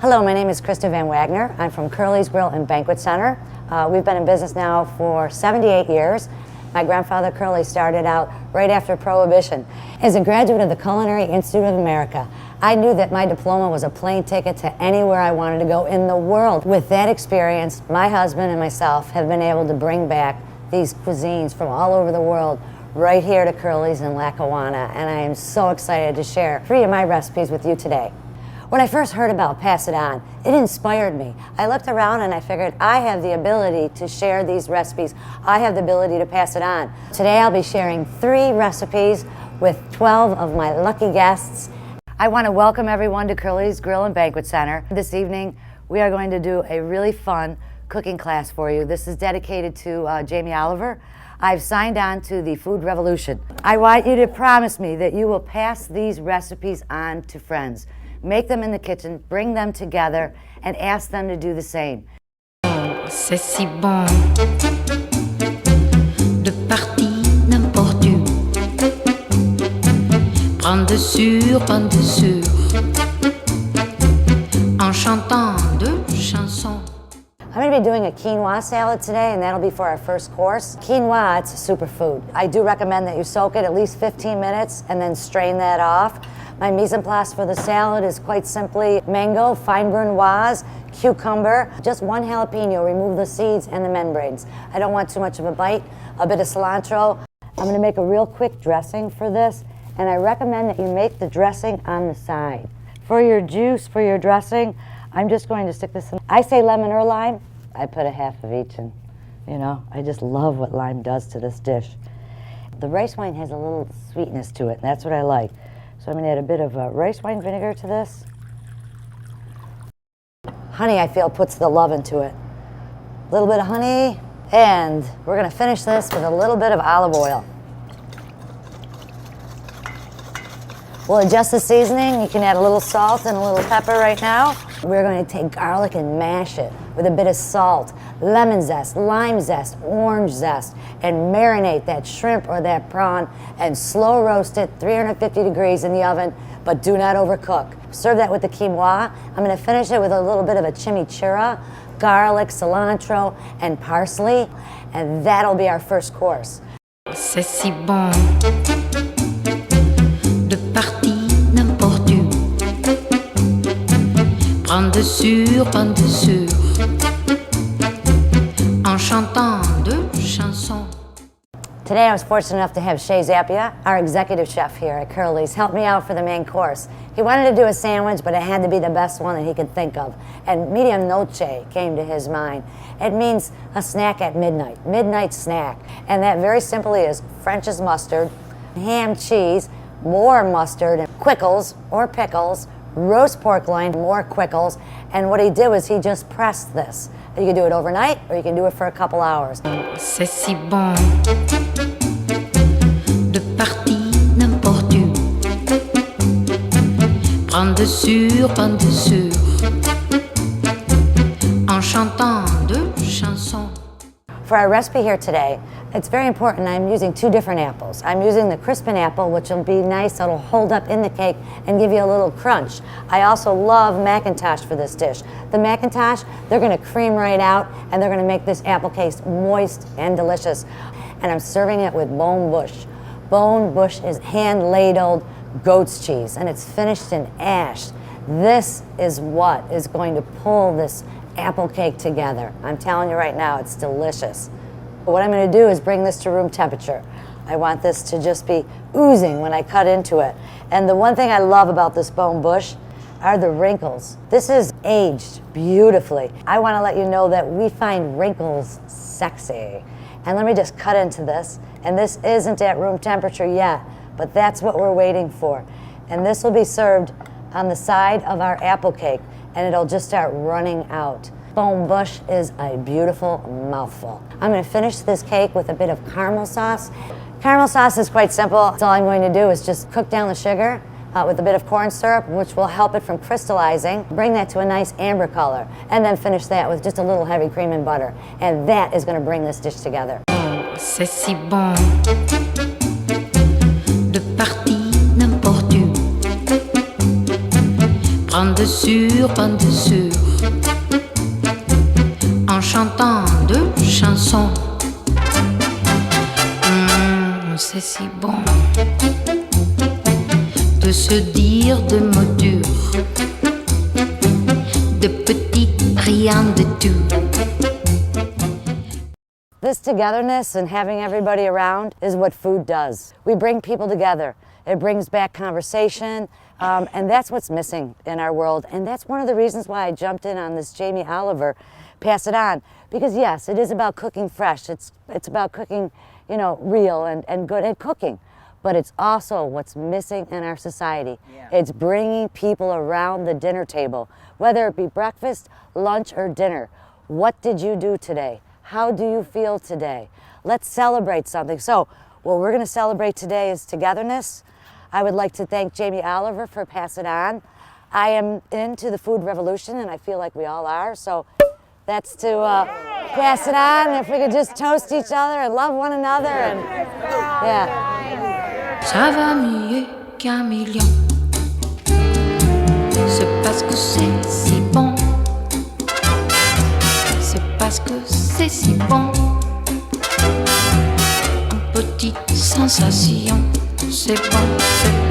Hello, my name is Krista Van Wagner. I'm from Curly's Grill and Banquet Center. We've been in business now for 78 years. My grandfather Curly started out right after Prohibition. As a graduate of the Culinary Institute of America, I knew that my diploma was a plane ticket to anywhere I wanted to go in the world. With that experience, my husband and myself have been able to bring back these cuisines from all over the world right here to Curly's in Lackawanna, and I am so excited to share 3 of my recipes with you today. When I first heard about Pass It On, it inspired me. I looked around and I figured I have the ability to share these recipes. I have the ability to pass it on. Today I'll be sharing 3 recipes with 12 of my lucky guests. I want to welcome everyone to Curly's Grill and Banquet Center. This evening we are going to do a really fun cooking class for you. This is dedicated to Jamie Oliver. I've signed on to the Food Revolution. I want you to promise me that you will pass these recipes on to friends. Make them in the kitchen, bring them together, and ask them to do the same. C'est si bon de partir n'importe où, prendre de sûr, en chantant 2 chansons. I'm going to be doing a quinoa salad today, and that'll be for our first course. Quinoa, it's a superfood. I do recommend that you soak it at least 15 minutes and then strain that off. My mise en place for the salad is quite simply mango, fine brunoise, cucumber, just 1 jalapeno, remove the seeds and the membranes. I don't want too much of a bite, a bit of cilantro. I'm going to make a real quick dressing for this, and I recommend that you make the dressing on the side. For your juice, for your dressing, I'm just going to stick this in. I say lemon or lime, I put a half of each in. You know, I just love what lime does to this dish. The rice wine has a little sweetness to it, and that's what I like. So I'm going to add a bit of rice wine vinegar to this. Honey, I feel, puts the love into it. A little bit of honey, and we're going to finish this with a little bit of olive oil. We'll adjust the seasoning. You can add a little salt and a little pepper right now. We're going to take garlic and mash it with a bit of salt, lemon zest, lime zest, orange zest, and marinate that shrimp or that prawn and slow roast it 350 degrees in the oven, but do not overcook. Serve that with the quinoa. I'm going to finish it with a little bit of a chimichurri, garlic, cilantro, and parsley, and that'll be our first course. C'est si bon de partir n'importe où, prendre de sûr, en chantant 2 chansons. Today I was fortunate enough to have Shea Zappia, our executive chef here at Curly's, help me out for the main course. He wanted to do a sandwich, but it had to be the best one that he could think of. And medium noche came to his mind. It means a snack at midnight snack. And that very simply is French's mustard, ham cheese, more mustard, and quickles or pickles, roast pork loin, more quickles. And what he did was he just pressed this. You can do it overnight or you can do it for a couple hours. C'est si bon de partir n'importe où, prendre de sûr, en chantant 2 chansons. For our recipe here today, it's very important. I'm using 2 different apples. I'm using the crispin apple, which will be nice. It'll hold up in the cake and give you a little crunch. I also love Macintosh for this dish. The Macintosh, they're going to cream right out, and they're going to make this apple cake moist and delicious. And I'm serving it with bone bush. Bone bush is hand-ladled goat's cheese, and it's finished in ash. This is what is going to pull this apple cake together. I'm telling you right now, it's delicious. But what I'm going to do is bring this to room temperature. I want this to just be oozing when I cut into it. And the one thing I love about this bone bush are the wrinkles. This is aged beautifully. I want to let you know that we find wrinkles sexy. And let me just cut into this. And this isn't at room temperature yet, but that's what we're waiting for. And this will be served on the side of our apple cake, and it'll just start running out. Bone bush is a beautiful mouthful. I'm going to finish this cake with a bit of caramel sauce. Caramel sauce is quite simple. All I'm going to do is just cook down the sugar with a bit of corn syrup, which will help it from crystallizing, bring that to a nice amber color, and then finish that with just a little heavy cream and butter. And that is going to bring this dish together. C'est si bon de partir n'importe où, pain de sûr, en chantant deux chansons. C'est si bon de se dire de mots durs, de petits rien de tout. This togetherness and having everybody around is what food does. We bring people together. It brings back conversation, and that's what's missing in our world. And that's one of the reasons why I jumped in on this Jamie Oliver, Pass It On. Because yes, it is about cooking fresh. It's about cooking, you know, real and good at cooking. But it's also what's missing in our society. Yeah. It's bringing people around the dinner table, whether it be breakfast, lunch, or dinner. What did you do today? How do you feel today? Let's celebrate something. So what we're gonna celebrate today is togetherness. I would like to thank Jamie Oliver for Pass It On. I am into the food revolution, and I feel like we all are, so that's to pass it on. If we could just toast each other and love one another, and yeah. Ça va mieux qu'un million. C'est parce que c'est si bon. C'est parce que c'est si bon. Une petite sensation. C'est bon, c'est bon.